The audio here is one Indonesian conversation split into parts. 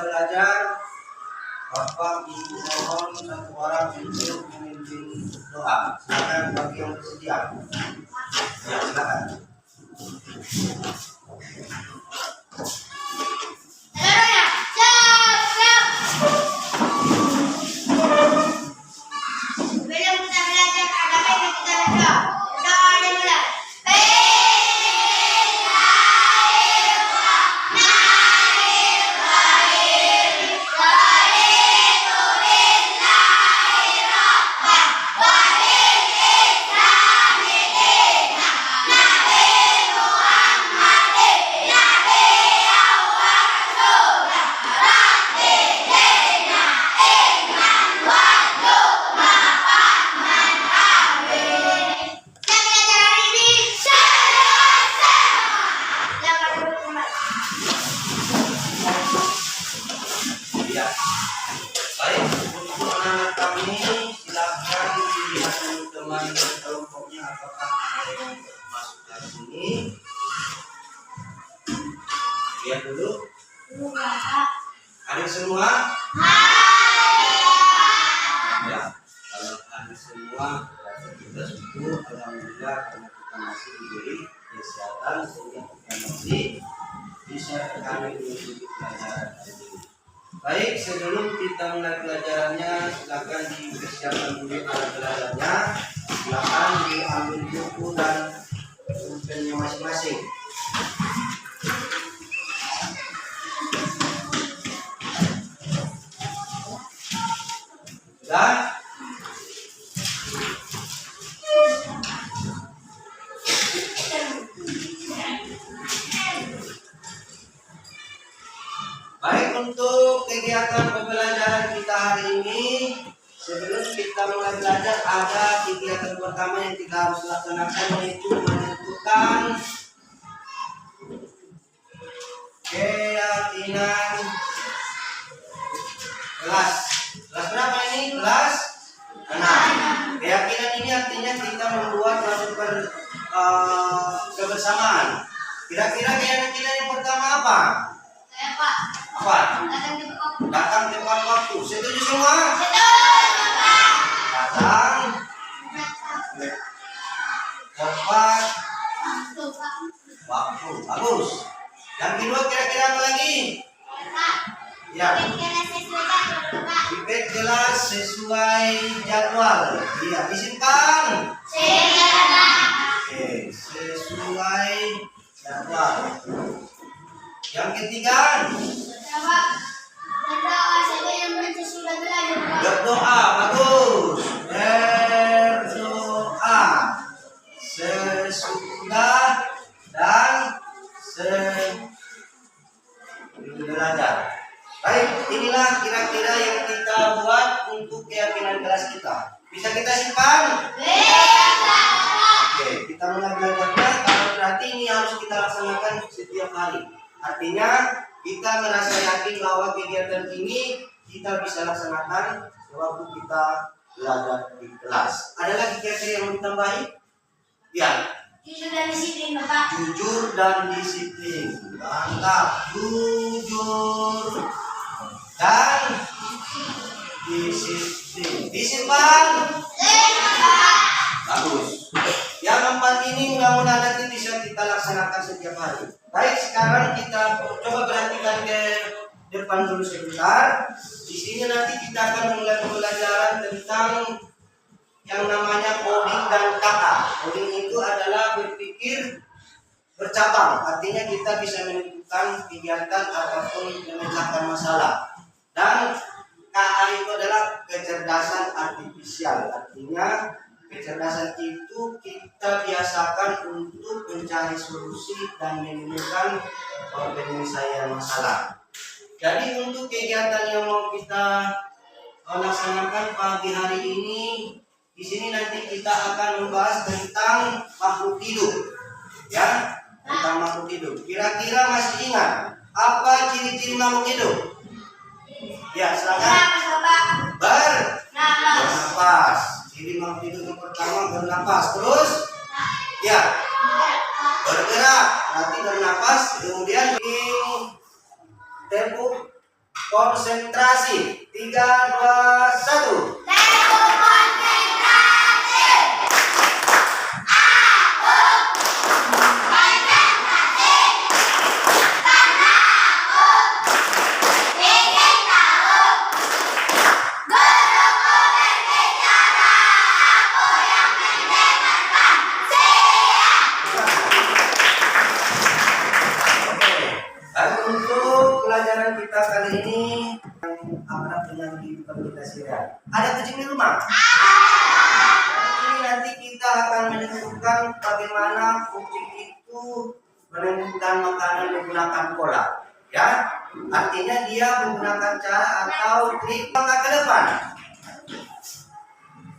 belajar, Bapak Ibu mohon satu orang untuk memimpin doa. Silakan bagi yang bersedia. Ya, silakan. Lihat dulu. Ada semua? Ya, kalau ada semua kita syukur, alhamdulillah karena kita masih diberi kesehatan sehingga kita masih bisa kami mengikuti pelajaran ini. Baik, sebelum kita mulai pelajarannya, silakan dipersiapkan dulu alat belajarnya. Silakan diambil buku dan pulpennya masing-masing. Sudah? Baik, untuk kegiatan pembelajaran kita hari ini, sebelum kita mulai belajar, ada kegiatan pertama yang kita harus laksanakan, yaitu menentukan keyakinan kelas. Kelas berapa ini? Kelas 6. Keyakinan ini artinya kita membuat suatu kebersamaan. Kira-kira keyakinan yang pertama apa? Apa? Datang tepat waktu. Setuju semua? Datang tepat waktu. Bagus. Yang kedua kira-kira apa lagi? Ya. Ipek kelas sesuai jadwal. Iya, disimpan. Oke, sesuai jadwal. Yang ketiga, berdoa. Bagus. Berdoa sesudah dan belajar. Baik, inilah kira-kira yang kita buat untuk keyakinan kelas kita. Bisa kita simpan? Oke, kita mulai belajarnya. Kalau berarti ini harus kita laksanakan setiap hari. Artinya kita merasa yakin bahwa kegiatan ini kita bisa laksanakan waktu kita belajar di kelas. Ada lagi kira-kira yang mau ditambahi? Ya. Jujur dan disiplin, Bapak. Jujur dan disiplin. Mantap. Jujur dan disiplin. Disimpan. Bagus. Yang keempat ini mudah-mudahan nanti bisa kita laksanakan setiap hari. Baik, sekarang kita coba perhatikan ke depan dulu sebentar. Di sini nanti kita akan mulai pembelajaran tentang yang namanya coding dan kata. Coding itu adalah berpikir bercabang. Artinya kita bisa menentukan kegiatan ataupun memecahkan masalah. Dan KA itu adalah kecerdasan artifisial. Artinya kecerdasan itu kita biasakan untuk mencari solusi dan menemukan penyelesaian masalah. Jadi untuk kegiatan yang mau kita laksanakan pagi hari ini, di sini nanti kita akan membahas tentang makhluk hidup, ya, tentang makhluk hidup. Kira-kira masih ingat apa ciri-ciri makhluk hidup? Ya, silakan. Bernapas. Ciri makhluk hidup yang pertama bernapas. Terus, ya, bergerak. Nanti bernapas, kemudian di tepuk konsentrasi. 3, 2, 1. Dan untuk pelajaran kita kali ini apa namanya ada kucing di rumah. Jadi nanti kita akan menentukan bagaimana kucing itu menemukan makanan menggunakan pola. Ya, artinya dia menggunakan cara atau trik langkah ke depan.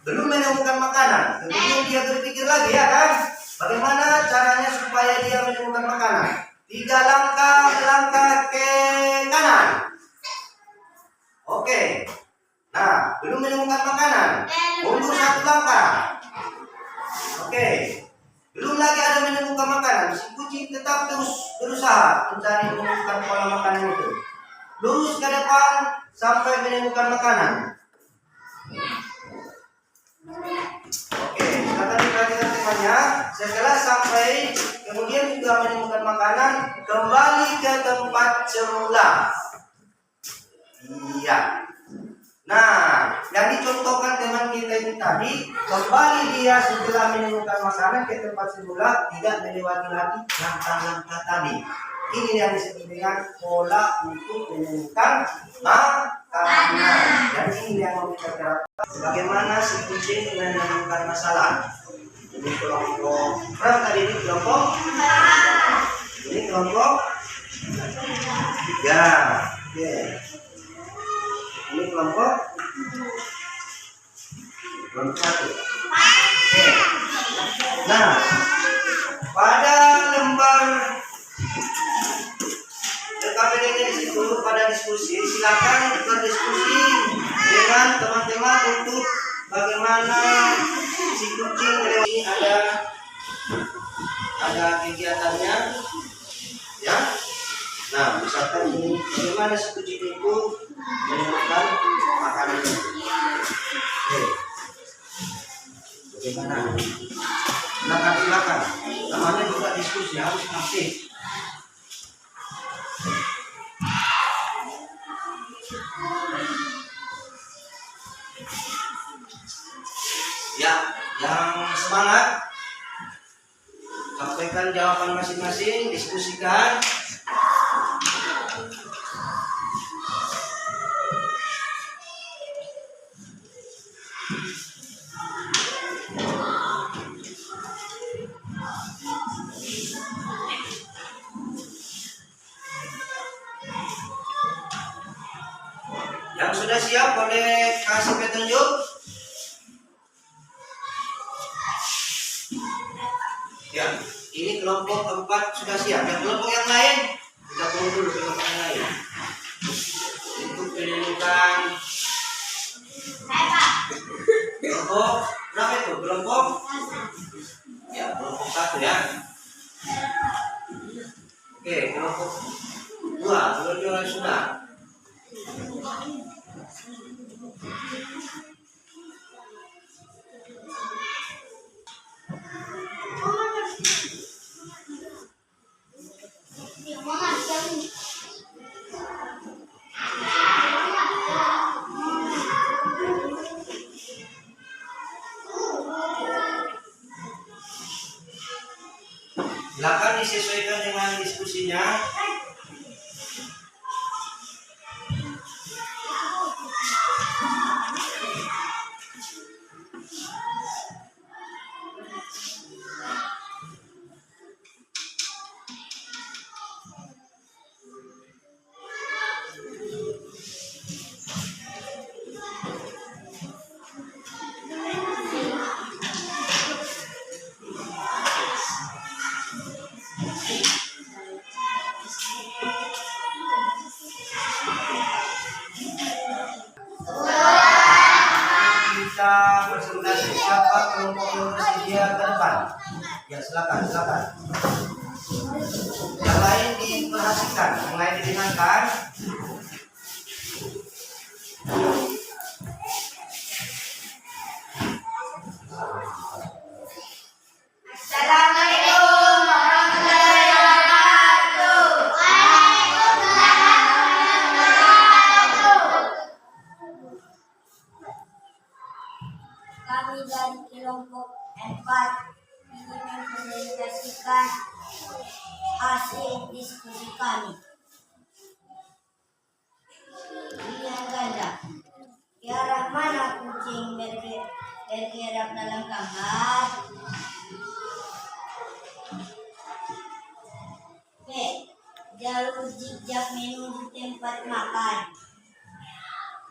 Belum menemukan makanan, kemudian dia berpikir lagi ya kan, bagaimana caranya supaya dia menemukan makanan. 3 langkah ke kanan. Oke. Nah, belum menemukan makanan. Mundur 1 langkah. Oke. Belum lagi ada menemukan makanan. Si kucing tetap terus berusaha mencari menemukan pola makanan itu. Lurus ke depan sampai menemukan makanan. Oke, silakan diperhatikan temannya. Setelah sampai kemudian juga menemukan makanan, kembali ke tempat semula. Iya. Nah, yang dicontohkan teman kita itu tadi, kembali dia setelah menemukan makanan ke tempat semula, tidak melewati lagi langkah-langkah tadi. Ini yang disebut dengan pola untuk menemukan makanan. Dan ini yang mau kita terapkan. Bagaimana si kucing menemukan masalah. Ini kelompok berapa tadi ini kelompok? Ini kelompok 3. Oke. Ini kelompok 1. Oke. Nah, pada lembar KPD-nya di situ pada diskusi, silakan berdiskusi dengan teman-teman untuk bagaimana si kucing ini ada kegiatannya, ya. Nah, misalkan ini bagaimana si kucing itu menemukan makanan. Oke. Bagaimana? Silakan. Namanya juga diskusi harus aktif. Ya, yang semangat sampaikan jawaban masing-masing, diskusikan. Yang sudah siap boleh kasih petunjuk. Ya, ini kelompok 4 sudah siap. Yang kelompok yang lain kita tunggu dulu kelompok yang lain. Untuk menemukan kelompok berapa itu? Kelompok? Ya, kelompok 1 ya. Oke, kelompok 2 dua sudah. Silakan disesuaikan dengan diskusinya. Presentasi siapa kelompok yang bersedia ke depan. Ya, silakan. Yang lain diperhatikan, yang lain didengarkan. dari kelompok 4 ingin mempresentasikan hasil diskusi kami. Pilihan ganda. Ke arah mana kucing bergerak dalam gambar? B. Jalur zigzag menuju tempat makan.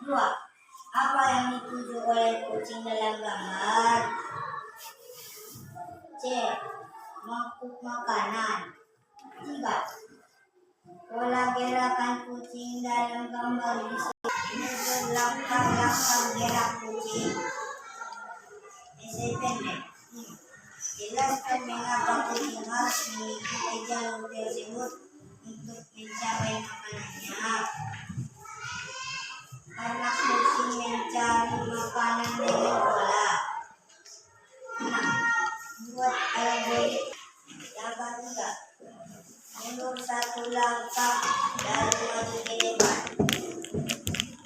2. Apa yang dituju oleh kucing dalam gambar? C. Mangkuk makanan. 3. Pola gerakan kucing dalam gambar disebut langkah-langkah gerak kucing. Esai pendek. Jelaskan mengapa kucing harus mengikuti jalur tersebut untuk mencapai makanannya. Karena kucing mencari makanan dengan pola. 6. Buat algoritma langkah 3. Mundur 1 langkah lalu maju ke depan.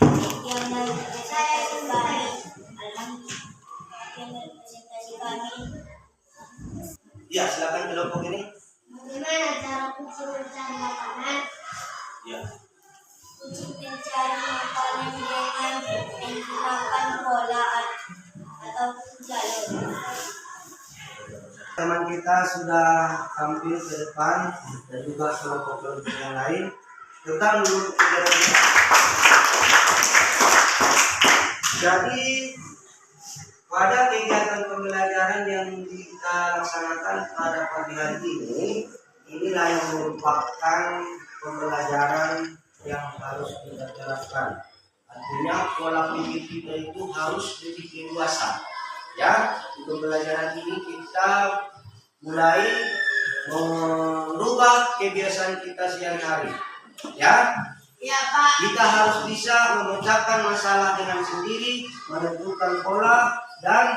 Sekian dari presentasi kami. Sekian dari presentasi kami. Ya, silakan kelompok ini. Bagaimana cara kucing mencari makanan? Ya. Kucing mencari makanan dengan menggunakan pola atau jalur. Teman kita sudah tampil ke depan dan juga kelompok-kelompok yang lain. Tentang dulu jadi pada kegiatan pembelajaran yang kita laksanakan pada pagi hari ini, inilah yang merupakan pembelajaran yang harus kita terapkan. Artinya pola pikir kita itu harus lebih dewasa. Ya, di pembelajaran ini kita mulai merubah kebiasaan kita sehari-hari. Ya, Ya Pak. kita harus bisa memecahkan masalah dengan sendiri, menentukan pola, dan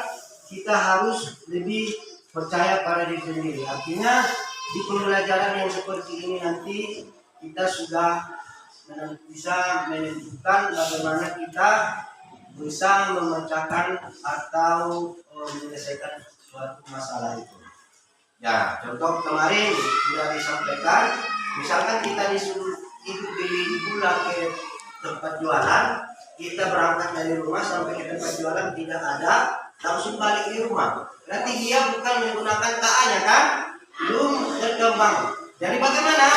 kita harus lebih percaya pada diri sendiri. Artinya di pembelajaran yang seperti ini nanti kita sudah bisa menentukan bagaimana kita bisa memecahkan atau menyelesaikan suatu masalah itu. Ya, contoh kemarin sudah disampaikan, misalkan kita disuruh ikut beli gula ke tempat jualan, kita berangkat dari rumah sampai ke tempat jualan tidak ada, langsung balik di rumah. Nanti dia bukan menggunakan KA-nya kan, belum berkembang. Jadi bagaimana?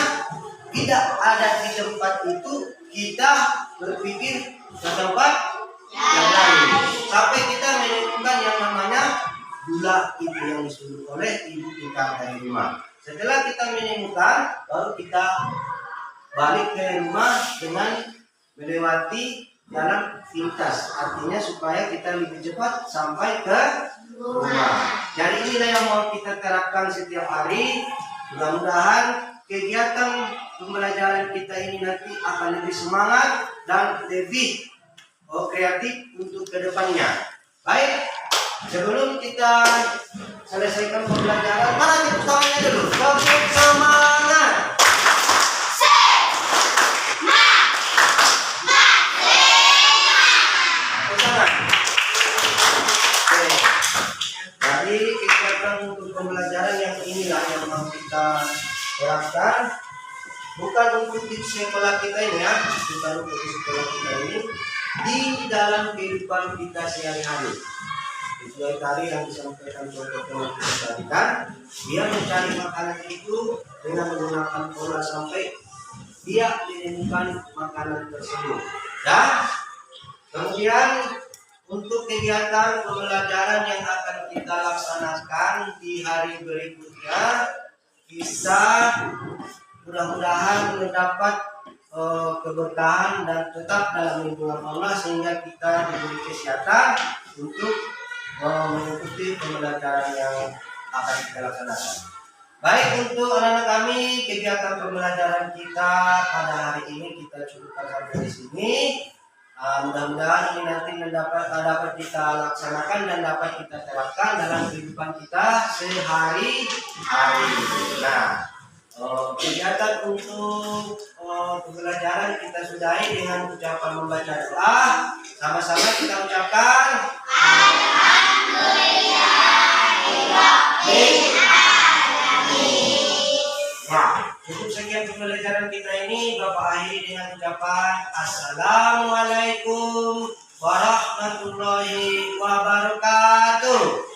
Tidak ada di tempat itu, kita berpikir ke tempat yang lain sampai kita menemukan yang namanya gula itu yang disuruh oleh ibu kita dari rumah. Setelah kita menemukan, baru kita balik ke rumah dengan melewati jalan pintas. Artinya supaya kita lebih cepat sampai ke rumah. Jadi inilah yang mau kita terapkan setiap hari. Mudah-mudahan kegiatan pembelajaran kita ini nanti akan lebih semangat dan lebih kreatif untuk kedepannya. Baik, sebelum kita selesaikan pembelajaran, mana tepuk tangannya dulu? Tepuk semangat. Jadi kegiatan untuk pembelajaran yang inilah yang mau kita terapkan, bukan untuk di sekolah kita ini ya, bukan untuk di sekolah kita ini, di dalam kehidupan kita sehari-hari. Sesuai tadi yang disampaikan contoh teman kita tadi kan, dia mencari makanan itu dengan menggunakan pola sampai dia menemukan makanan tersebut. Dan kemudian untuk kegiatan pembelajaran yang akan kita laksanakan di hari berikutnya, kita mudah-mudahan mendapat keberkahan dan tetap dalam lingkungan Allah sehingga kita diberi kesehatan untuk mengikuti pembelajaran yang akan kita laksanakan. Baik, untuk anak-anak kami, kegiatan pembelajaran kita pada hari ini kita cukupkan sampai di sini. Mudah-mudahan ini nanti dapat kita laksanakan dan dapat kita terapkan dalam kehidupan kita sehari-hari. Nah, kegiatan untuk pembelajaran kita sudahi dengan ucapan membaca doa. Sama-sama kita ucapkan Alhamdulillah. Cukup sekian pembelajaran kita ini, Bapak akhiri dengan ucapan Assalamualaikum warahmatullahi wabarakatuh.